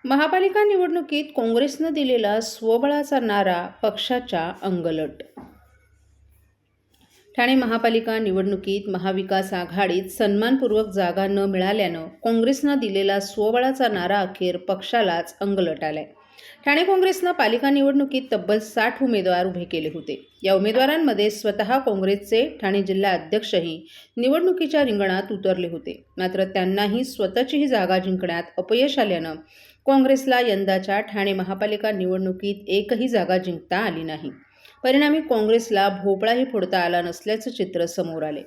महापालिका निवडणुकीत काँग्रेसनं दिलेला स्वबळाचा नारा पक्षाच्या अंगलट. ठाणे महापालिका निवडणुकीत महाविकास आघाडीत सन्मानपूर्वक जागा न मिळाल्यानं काँग्रेसनं दिलेला स्वबळाचा नारा अखेर पक्षालाच अंगलट आलाय. ठाणे काँग्रेसनं पालिका निवडणुकीत तब्बल 60 उमेदवार उभे केले होते. या उमेदवारांमध्ये स्वतः काँग्रेसचे ठाणे जिल्हा अध्यक्षही निवडणुकीच्या रिंगणात उतरले होते. मात्र त्यांनाही स्वतःचीही जागा जिंकण्यात अपयश आल्यानं काँग्रेसला यंदाच्या ठाणे महापालिका निवडणुकीत एकही जागा जिंकता आली नाही. परिणामी काँग्रेसला भोपळाही फोडता आला नसल्याचं चित्र समोर आले.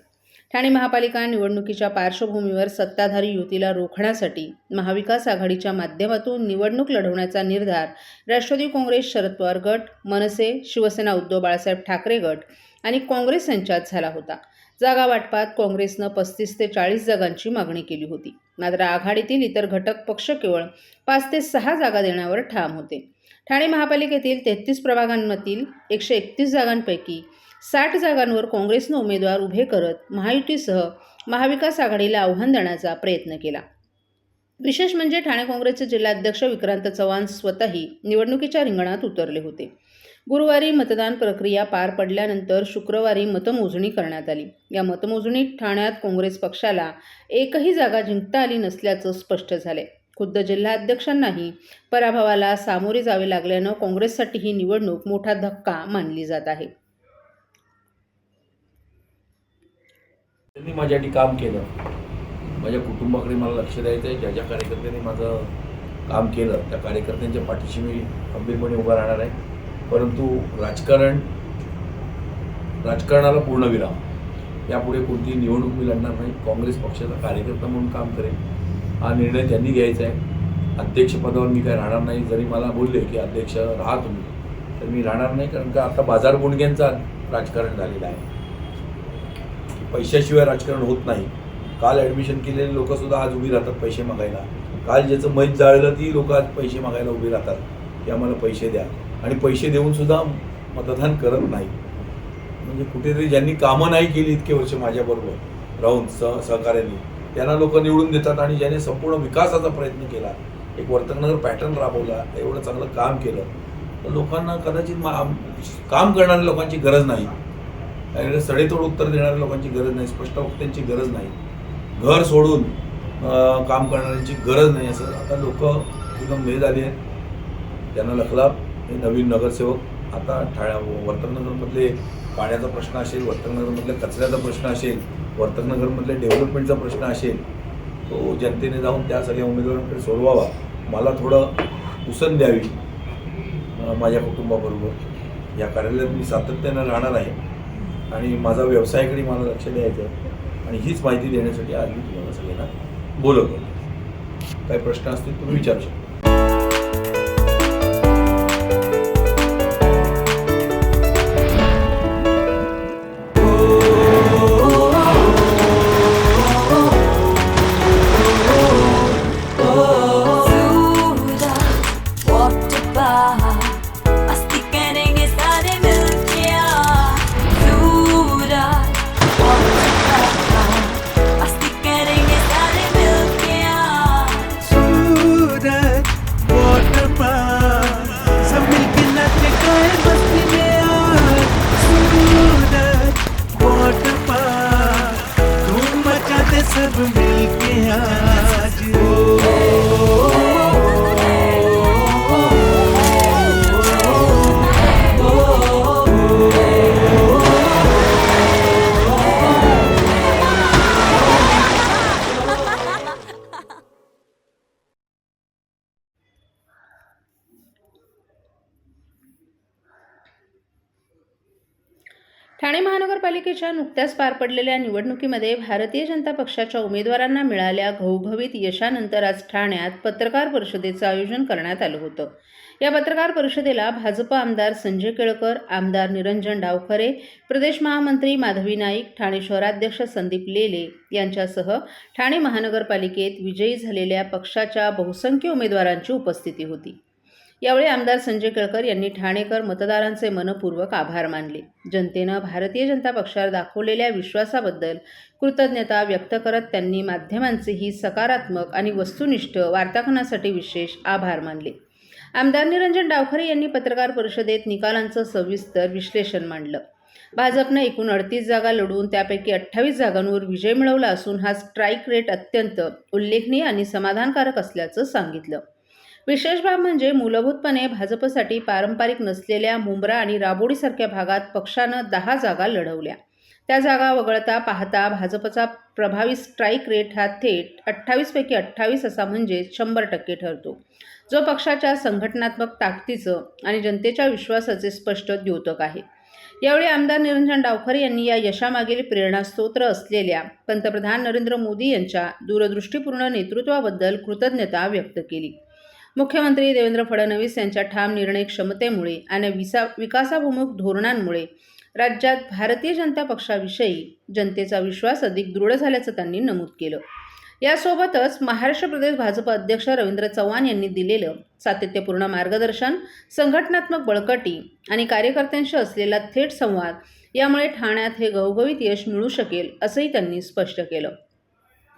ठाणे महापालिका निवडणुकीच्या पार्श्वभूमीवर सत्ताधारी युतीला रोखण्यासाठी महाविकास आघाडीच्या माध्यमातून निवडणूक लढवण्याचा निर्धार राष्ट्रवादी काँग्रेस शरद पवार गट, मनसे, शिवसेना उद्धव बाळासाहेब ठाकरे गट आणि काँग्रेस यांच्यात झाला होता. जागा वाटपात काँग्रेसनं 35 ते 40 जागांची मागणी केली होती. मात्र आघाडीतील इतर घटक पक्ष केवळ 5 ते 6 जागा देण्यावर ठाम होते. ठाणे महापालिकेतील 33 प्रभागांमधील 131 जागांपैकी 60 जागांवर काँग्रेसनं उमेदवार उभे करत महायुतीसह महाविकास आघाडीला आव्हान देण्याचा प्रयत्न केला. विशेष म्हणजे ठाणे काँग्रेसचे जिल्हाध्यक्ष विक्रांत चव्हाण स्वतःही निवडणुकीच्या रिंगणात उतरले होते. गुरुवारी मतदान प्रक्रिया पार पडल्यानंतर शुक्रवारी मतमोजणी करण्यात आली. या मतमोजणीत ठाण्यात काँग्रेस पक्षाला एकही जागा जिंकता आली नसल्याचं स्पष्ट झाले. खुद्द जिल्हाध्यक्षांनाही पराभवाला सामोरे जावे लागल्यानं काँग्रेससाठी ही निवडणूक मोठा धक्का मानली जात आहे. त्यांनी माझ्यासाठी काम केलं. माझ्या कुटुंबाकडे मला लक्ष द्यायचं आहे. ज्या ज्या कार्यकर्त्यांनी माझं काम केलं त्या कार्यकर्त्यांच्या पाठीशी मी खंबीरपणे उभा राहणार आहे. परंतु राजकारणाला पूर्णविराम. यापुढे कोणतीही निवडणूक मी लढणार नाही. काँग्रेस पक्षाचा कार्यकर्ता म्हणून काम करेन. हा निर्णय त्यांनी घ्यायचा आहे. अध्यक्षपदावर मी काय राहणार नाही. जरी मला बोलले की अध्यक्ष राहा तुम्ही, तर मी राहणार नाही. कारण का आता बाजार गुंडग्यांचा राजकारण झालेलं आहे. पैशाशिवाय राजकारण होत नाही. काल ॲडमिशन केलेले लोकंसुद्धा आज उभी राहतात पैसे मागायला. काल ज्याचं मैत जाळलं ती लोकं आज पैसे मागायला उभी राहतात की आम्हाला पैसे द्या, आणि पैसे देऊनसुद्धा मतदान करत नाही. म्हणजे कुठेतरी ज्यांनी कामं नाही केली इतके वर्ष माझ्याबरोबर राहून सहकार्याने, त्यांना लोक निवडून देतात. आणि ज्याने संपूर्ण विकासाचा प्रयत्न केला, एक वर्तकनगर पॅटर्न राबवला, एवढं चांगलं काम केलं, तर लोकांना कदाचित काम करणाऱ्या लोकांची गरज नाही, सडेतोड उत्तर देणाऱ्या लोकांची गरज नाही, स्पष्ट वक्त्यांची गरज नाही, घर सोडून काम करणाऱ्यांची गरज नाही. असं आता लोक एकदम मेळ झाली आहेत. त्यांना लखलाप हे नवीन नगरसेवक आता वर्तकनगरमधले पाण्याचा प्रश्न असेल, वर्तकनगरमधल्या कचऱ्याचा प्रश्न असेल, वर्तकनगरमधल्या डेव्हलपमेंटचा प्रश्न असेल, तो जनतेने जाऊन त्या सगळ्या उमेदवारांकडे सोडवावा. मला थोडं उसण द्यावी माझ्या कुटुंबाबरोबर. या कार्यालयात मी सातत्यानं राहणार आहे आणि माझा व्यवसायाकडे मला लक्ष द्यायचं आहे. आणि हीच माहिती देण्यासाठी आज मी तुम्हाला सगळ्यांना बोलवतो. काही प्रश्न असतील तुम्ही विचारू शकता. सब मिलके आज ठाणे महानगरपालिकेच्या नुकत्याच पार पडलेल्या निवडणुकीमध्ये भारतीय जनता पक्षाच्या उमेदवारांना मिळालेल्या घवघवीत यशानंतर आज ठाण्यात पत्रकार परिषदेचं आयोजन करण्यात आलं होतं. या पत्रकार परिषदेला भाजप आमदार संजय केळकर, आमदार निरंजन डावखरे, प्रदेश महामंत्री माधवी नाईक, ठाणे शहराध्यक्ष संदीप लेले यांच्यासह ठाणे महानगरपालिकेत विजयी झालेल्या पक्षाच्या बहुसंख्य उमेदवारांची उपस्थिती होती. यावेळी आमदार संजय केळकर यांनी ठाणेकर मतदारांचे मनपूर्वक आभार मानले. जनतेनं भारतीय जनता पक्षावर दाखवलेल्या विश्वासाबद्दल कृतज्ञता व्यक्त करत त्यांनी माध्यमांचेही सकारात्मक आणि वस्तुनिष्ठ वार्तांकनासाठी विशेष आभार मानले. आमदार निरंजन डावखरे यांनी पत्रकार परिषदेत निकालांचं सविस्तर विश्लेषण मांडलं. भाजपनं एकूण 38 जागा लढवून त्यापैकी 28 जागांवर विजय मिळवला असून हा स्ट्राईक रेट अत्यंत उल्लेखनीय आणि समाधानकारक असल्याचं सांगितलं. विशेष बाब म्हणजे मूलभूतपणे भाजपसाठी पारंपरिक नसलेल्या मुंब्रा आणि राबोडीसारख्या भागात पक्षानं 10 जागा लढवल्या. त्या जागा वगळता पाहता भाजपचा प्रभावी स्ट्राईक रेट हा थेट 28 पैकी 28 असा म्हणजे 100% ठरतो, जो पक्षाच्या संघटनात्मक ताकदीचं आणि जनतेच्या विश्वासाचे स्पष्ट द्योतक आहे. यावेळी आमदार निरंजन डावखरे यांनी या यशामागील प्रेरणास्त्रोत असलेल्या पंतप्रधान नरेंद्र मोदी यांच्या दूरदृष्टीपूर्ण नेतृत्वाबद्दल कृतज्ञता व्यक्त केली. मुख्यमंत्री देवेंद्र फडणवीस यांच्या ठाम निर्णय क्षमतेमुळे आणि विकासाभिमुख धोरणांमुळे राज्यात भारतीय जनता पक्षाविषयी जनतेचा विश्वास अधिक दृढ झाल्याचं त्यांनी नमूद केलं. यासोबतच महाराष्ट्र प्रदेश भाजप अध्यक्ष रवींद्र चव्हाण यांनी दिलेलं सातत्यपूर्ण मार्गदर्शन, संघटनात्मक बळकटी आणि कार्यकर्त्यांशी असलेला थेट संवाद यामुळे ठाण्यात हे घवघवीत यश मिळू शकेल असंही त्यांनी स्पष्ट केलं.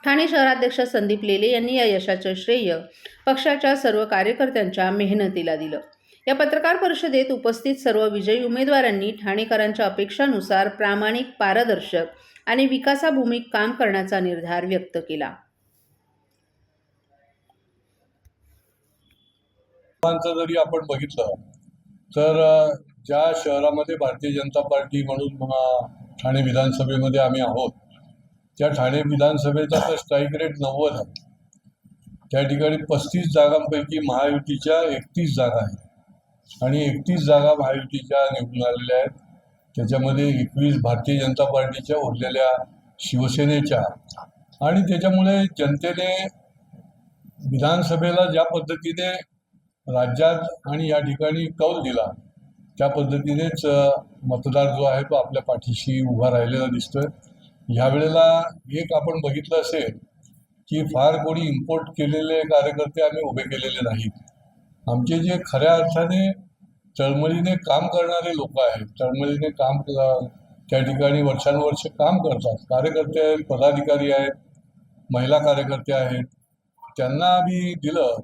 ठाणे शहराध्यक्ष संदीप लेले यांनी या यशाचं श्रेय पक्षाच्या सर्व कार्यकर्त्यांच्या मेहनतीला दिलं. या पत्रकार परिषदेत उपस्थित सर्व विजयी उमेदवारांनी ठाणेकरांच्या अपेक्षानुसार प्रामाणिक, पारदर्शक आणि विकासाभूमिक काम करण्याचा निर्धार व्यक्त केला. जरी आपण बघितलं तर ज्या शहरामध्ये भारतीय जनता पार्टी म्हणून ठाणे विधानसभेमध्ये आम्ही आहोत, त्या ठाणे विधानसभेचा तर स्ट्राईक रेट 90 आहे. त्या ठिकाणी 35 जागांपैकी महायुतीच्या 31 जागा आहेत आणि 31 जागा महायुतीच्या निवडून आलेल्या आहेत. त्याच्यामध्ये 21 भारतीय जनता पार्टीच्या उरलेल्या शिवसेनेच्या, आणि त्याच्यामुळे जनतेने विधानसभेला ज्या पद्धतीने राज्यात आणि या ठिकाणी कौल दिला, त्या पद्धतीनेच मतदार जो आहे तो आपल्या पाठीशी उभा राहिलेला दिसतोय. ह्यावेळेला एक आपण बघितलं असेल की फार कोणी इम्पोर्ट केलेले कार्यकर्ते आम्ही उभे केलेले नाहीत. आमचे जे खऱ्या अर्थाने तळमळीने काम करणारे लोक आहेत, तळमळीने काम त्या ठिकाणी वर्षानुवर्ष काम करतात, कार्यकर्ते आहेत, पदाधिकारी आहेत, महिला कार्यकर्ते आहेत, त्यांना आम्ही दिलं.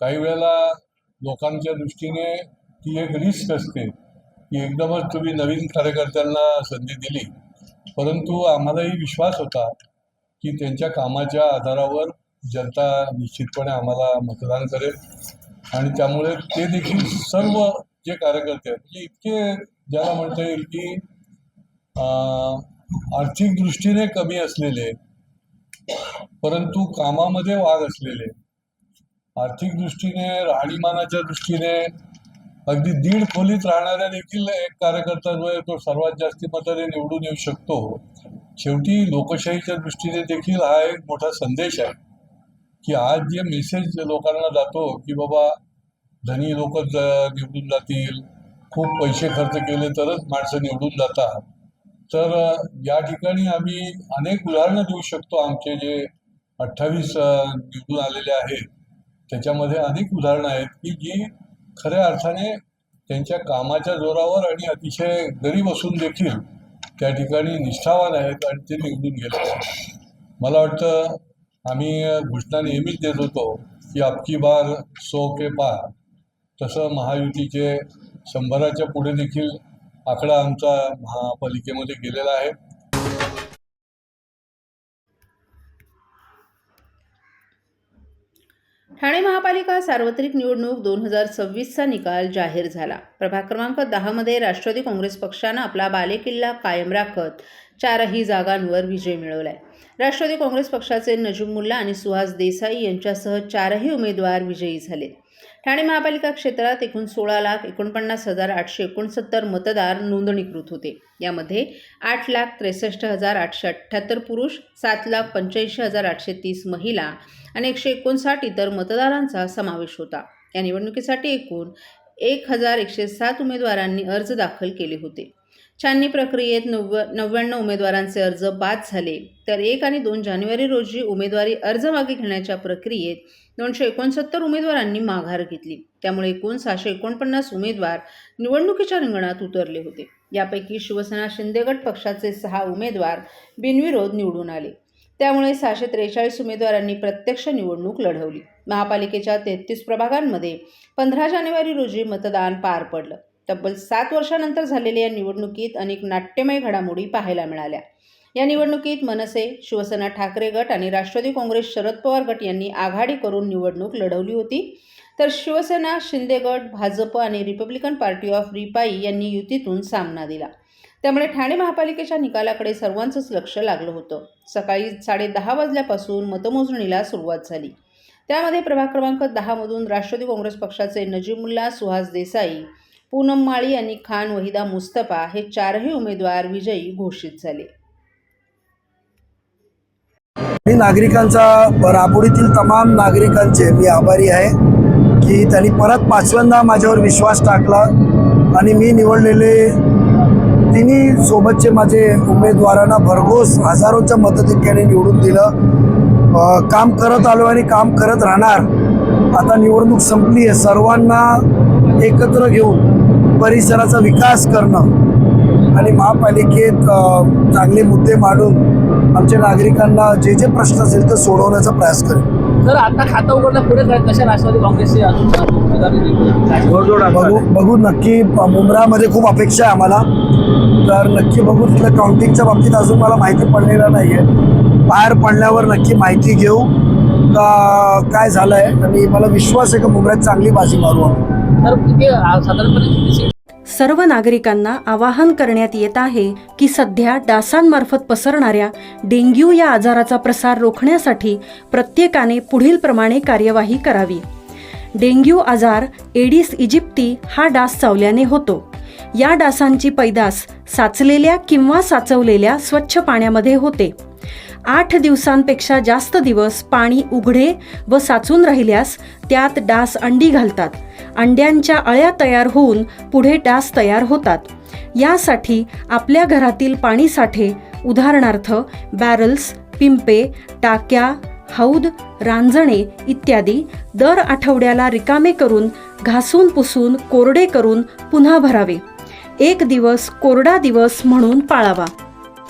काही वेळेला लोकांच्या दृष्टीने ती एक रिस्क असते की एकदमच तुम्ही नवीन कार्यकर्त्यांना संधी दिली, परंतु आम्हालाही विश्वास होता की त्यांच्या कामाच्या आधारावर जनता निश्चितपणे आम्हाला मतदान करेल. आणि त्यामुळे ते देखील सर्व जे कार्यकर्ते आहेत, म्हणजे इतके ज्याला म्हणता येईल की आर्थिक दृष्टीने कमी असलेले परंतु कामामध्ये वाढ असलेले, आर्थिक दृष्टीने राहणीमानाच्या दृष्टीने अगदी 1.5 खोलीत राहणाऱ्या देखील एक कार्यकर्ता जो आहे तो सर्वात जास्त मताने निवडून येऊ शकतो. शेवटी लोकशाहीच्या दृष्टीने देखील हा एक मोठा संदेश आहे की आज जे मेसेज लोकांना जातो की बाबा धनी लोक निवडून जातील, खूप पैसे खर्च केले तरच माणसं निवडून जातात, तर या ठिकाणी आम्ही अनेक उदाहरणं देऊ शकतो. आमचे जे 28 निवडून आलेले आहेत त्याच्यामध्ये अनेक उदाहरणं आहेत की जी खऱ्या अर्थाने त्यांच्या कामाच्या जोरावर आणि अतिशय गरीब असून देखील त्या ठिकाणी निष्ठावान आहेत आणि ते निवडून गेले. मला वाटतं आम्ही घोषणा नेहमीच देत होतो की अबकी बार 100 के पार, तसं महायुतीचे 100च्या पुढे देखील आकडा आमचा महापालिकेमध्ये गेलेला आहे. ठाणे महापालिका सार्वत्रिक निवडणूक 2026चा निकाल जाहीर झाला. प्रभाग क्रमांक 10 मध्ये राष्ट्रवादी काँग्रेस पक्षानं आपला बालेकिल्ला कायम राखत 4ही जागांवर विजय मिळवलाय. राष्ट्रवादी काँग्रेस पक्षाचे नजीब मुल्ला आणि सुहास देसाई यांच्यासह 4ही उमेदवार विजयी झाले. ठाणे महापालिका क्षेत्रात एकूण 16,49,869 मतदार नोंदणीकृत होते. यामध्ये 8,63,878 पुरुष, 7,85,830 महिला आणि 159 इतर मतदारांचा समावेश होता. या निवडणुकीसाठी एकूण 1,107 उमेदवारांनी अर्ज दाखल केले होते. छाननी प्रक्रियेत 99 उमेदवारांचे अर्ज बाद झाले, तर 1 आणि 2 जानेवारी रोजी उमेदवारी अर्ज मागे घेण्याच्या प्रक्रियेत 269 उमेदवारांनी माघार घेतली. त्यामुळे एकूण 649 उमेदवार निवडणुकीच्या रिंगणात उतरले होते. यापैकी शिवसेना शिंदे गट पक्षाचे 6 उमेदवार बिनविरोध निवडून आले. त्यामुळे 643 उमेदवारांनी प्रत्यक्ष निवडणूक लढवली. महापालिकेच्या 33 प्रभागांमध्ये 15 जानेवारी रोजी मतदान पार पडलं. तब्बल 7 वर्षांनंतर झालेल्या या निवडणुकीत अनेक नाट्यमय घडामोडी पाहायला मिळाल्या. या निवडणुकीत मनसे, शिवसेना ठाकरे गट आणि राष्ट्रवादी काँग्रेस शरद पवार गट यांनी आघाडी करून निवडणूक लढवली होती, तर शिवसेना, शिंदे गट, भाजप आणि रिपब्लिकन पार्टी ऑफ रिपाई यांनी युतीतून सामना दिला. त्यामुळे ठाणे महापालिकेच्या निकालाकडे सर्वांचंच लक्ष लागलं होतं. सकाळी 10:30 वाजल्यापासून मतमोजणीला सुरुवात झाली. त्यामध्ये प्रभाग क्रमांक 10 मधून राष्ट्रवादी काँग्रेस पक्षाचे नजीमुल्ला, सुहास देसाई, पूनम माळी आणि खान वहिदा मुस्तफा हे 4ही उमेदवार विजयी घोषित झाले. मी नागरिकांचा, राबोडीतील तमाम नागरिकांचे मी आभारी आहे की त्यांनी परत 5व्यांदा माझ्यावर विश्वास टाकला आणि मी निवडलेले तिन्ही सोबतचे माझे उमेदवारांना भरघोस हजारोच्या मताधिक्याने निवडून दिलं. काम करत आलो आणि काम करत राहणार. आता निवडणूक संपली आहे. सर्वांना एकत्र घेऊन परिसराचा विकास करणं आणि महापालिकेत चांगले मुद्दे मांडून आमच्या नागरिकांना जे जे प्रश्न असेल ते सोडवण्याचा प्रयास करेन. जर आता खातं उघडलं पुढे काय कशा राष्ट्रवादी काँग्रेसचे अजून बघू नक्की. मुंब्रामध्ये खूप अपेक्षा आहे आम्हाला, तर नक्की बघू. तिथलं काउंटिंगच्या बाबतीत अजून मला माहिती पडलेलं नाही आहे. बाहेर पडल्यावर नक्की माहिती घेऊ काय झालं आहे, आणि मला विश्वास आहे की मुंब्र्यात चांगली बाजी मारू आम्ही. तर तिथे साधारणपणे सर्व नागरिकांना आवाहन करण्यात येत आहे की सध्या डासांमार्फत पसरणाऱ्या डेंग्यू या आजाराचा प्रसार रोखण्यासाठी प्रत्येकाने पुढील प्रमाणे कार्यवाही करावी. डेंग्यू आजार एडिस इजिप्ती हा डास चावल्याने होतो. या डासांची पैदास साचलेल्या किंवा साचवलेल्या स्वच्छ पाण्यामध्ये होते. 8 दिवसांपेक्षा जास्त दिवस पाणी उघडे व साचून राहिल्यास त्यात डास अंडी घालतात. अंड्यांच्या अळ्या तयार होऊन पुढे डास तयार होतात. यासाठी आपल्या घरातील पाणीसाठे, उदाहरणार्थ बॅरल्स, पिंपे, टाक्या, हौद, रांजणे इत्यादी दर आठवड्याला रिकामे करून घासून पुसून कोरडे करून पुन्हा भरावे. 1 दिवस कोरडा दिवस म्हणून पाळावा.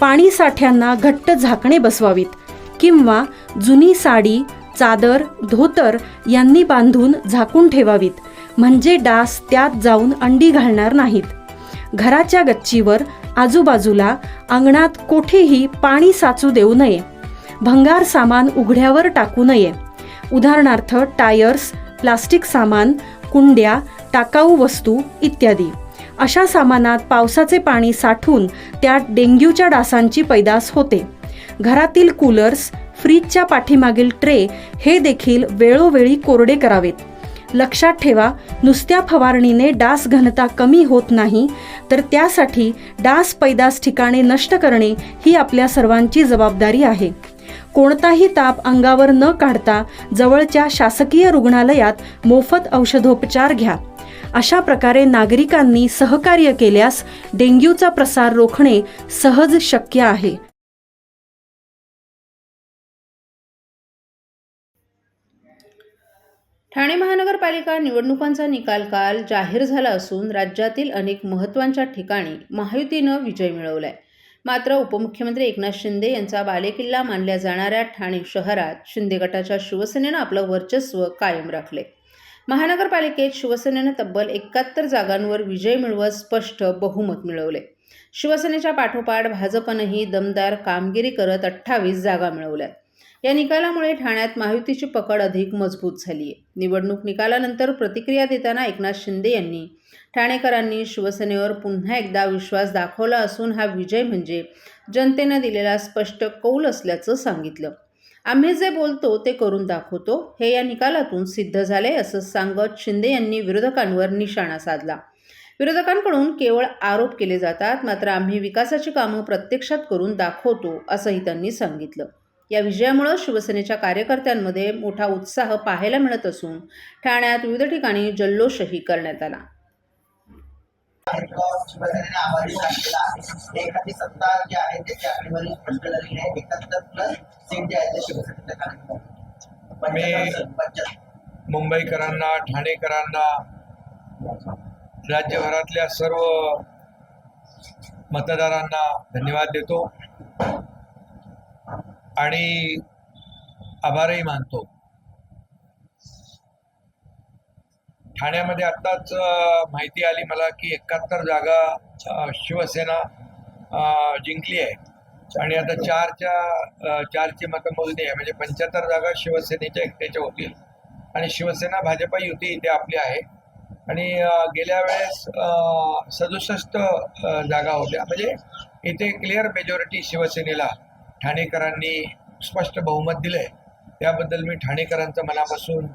पाणी साठ्यांना घट्ट झाकणे बसवावीत किंवा जुनी साडी, चादर, धोतर यांनी बांधून झाकून ठेवावीत, म्हणजे डास त्यात जाऊन अंडी घालणार नाहीत. घराच्या गच्चीवर, आजूबाजूला, अंगणात कोठेही पाणी साचू देऊ नये. भंगार सामान उघड्यावर टाकू नये. उदाहरणार्थ टायर्स, प्लास्टिक सामान, कुंड्या, टाकाऊ वस्तू इत्यादी. अशा सामानात पावसाचे पाणी साठून त्यात डेंग्यूच्या डासांची पैदास होते. घरातील कूलर्स, फ्रीजच्या पाठीमागील ट्रे हे देखील वेळोवेळी कोरडे करावेत. लक्षात ठेवा, नुसत्या फवारणीने डास घनता कमी होत नाही, तर त्यासाठी डास पैदास ठिकाणे नष्ट करणे ही आपल्या सर्वांची जबाबदारी आहे. कोणताही ताप अंगावर न काढता जवळच्या शासकीय रुग्णालयात मोफत औषधोपचार घ्या. अशा प्रकारे नागरिकांनी सहकार्य केल्यास डेंग्यूचा प्रसार रोखणे सहज शक्य आहे. ठाणे महानगरपालिका निवडणुकांचा निकाल काल जाहीर झाला असून राज्यातील अनेक महत्त्वाच्या ठिकाणी महायुतीनं विजय मिळवलाय. मात्र उपमुख्यमंत्री एकनाथ शिंदे यांचा बालेकिल्ला मानल्या जाणाऱ्या ठाणे शहरात शिंदे गटाच्या शिवसेनेनं आपलं वर्चस्व कायम राखले. महानगरपालिकेत शिवसेनेनं तब्बल 71 जागांवर विजय मिळवत स्पष्ट बहुमत मिळवले. शिवसेनेच्या पाठोपाठ भाजपनंही दमदार कामगिरी करत 28 जागा मिळवल्यात. या निकालामुळे ठाण्यात महायुतीची पकड अधिक मजबूत झाली आहे. निवडणूक निकालानंतर प्रतिक्रिया देताना एकनाथ शिंदे यांनी ठाणेकरांनी शिवसेनेवर पुन्हा एकदा विश्वास दाखवला असून हा विजय म्हणजे जनतेनं दिलेला स्पष्ट कौल असल्याचं सांगितलं. आम्ही जे बोलतो ते करून दाखवतो, हे या निकालातून सिद्ध झाले असं सांगत शिंदे यांनी विरोधकांवर निशाणा साधला. विरोधकांकडून केवळ आरोप केले जातात, मात्र आम्ही विकासाची कामं प्रत्यक्षात करून दाखवतो असंही त्यांनी सांगितलं. या विजयामुळे शिवसेनेच्या कार्यकर्त्यांमध्ये मोठा उत्साह पाहायला मिळत असून ठाण्यात विविध ठिकाणी जल्लोषही करण्यात आला. शिवसेनेने आभारी दाखवला आहे. एखादी सत्ता जी आहे त्याची आकडेवारी स्पष्ट झालेली आहे. 71+ सीट जे आहे ते शिवसेनेच्या खात्यात. मुंबईकरांना, ठाणेकरांना, राज्यभरातल्या सर्व मतदारांना धन्यवाद देतो आणि आभारही मानतो. ठाण्यामध्ये आत्ताच माहिती आली मला की 71 जागा शिवसेना जिंकली आहे आणि आता चारची मतमोजणी आहे, म्हणजे 75 जागा शिवसेनेच्या एकट्याच्या होतील आणि शिवसेना भाजपा युती इथे आपली आहे. आणि गेल्या वेळेस 67 जागा होत्या, म्हणजे इथे क्लिअर मेजॉरिटी शिवसेनेला ठाणेकरांनी स्पष्ट बहुमत दिलंय. त्याबद्दल मी ठाणेकरांचं मनापासून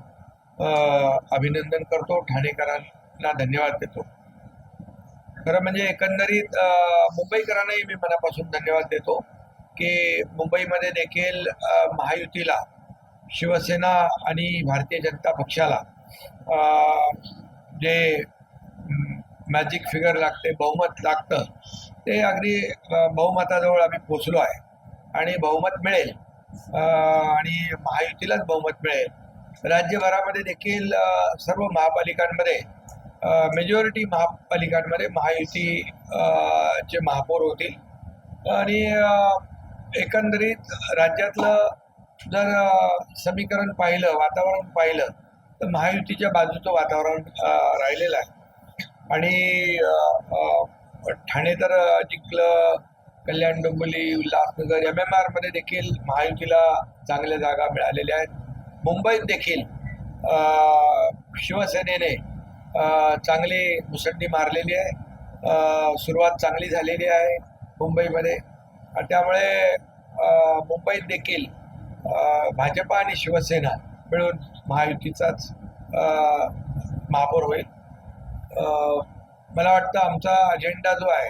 अभिनंदन करतो, ठाणेकरांना धन्यवाद देतो. खरं म्हणजे एकंदरीत मुंबईकरांनाही मी मनापासून धन्यवाद देतो की मुंबईमध्ये देखील महायुतीला, शिवसेना आणि भारतीय जनता पक्षाला जे मॅजिक फिगर लागते, बहुमत लागतं, ते अगदी बहुमताजवळ आम्ही पोचलो आहे आणि बहुमत मिळेल आणि महायुतीलाच बहुमत मिळेल. राज्यभरामध्ये देखील सर्व महापालिकांमध्ये मेजॉरिटी महापालिकांमध्ये महायुती चे महापौर होतील आणि एकंदरीत राज्यातलं जर समीकरण पाहिलं, वातावरण पाहिलं तर महायुतीच्या बाजूचं वातावरण राहिलेलं आहे. आणि ठाणे तर जिंकलं, कल्याण, डोंबिवली, उल्हासनगर, MMR मध्ये देखील महायुतीला चांगल्या जागा मिळालेल्या आहेत. मुंबईत देखील शिवसेनेने चांगली मुसंडी मारलेली आहे, सुरुवात चांगली झालेली आहे मुंबईमध्ये. त्यामुळे मुंबईत देखील भाजपा आणि शिवसेना मिळून महायुतीचाच महापौर होईल. मला वाटतं आमचा अजेंडा जो आहे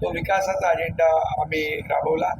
तो विकासाचा अजेंडा आम्ही राबवला.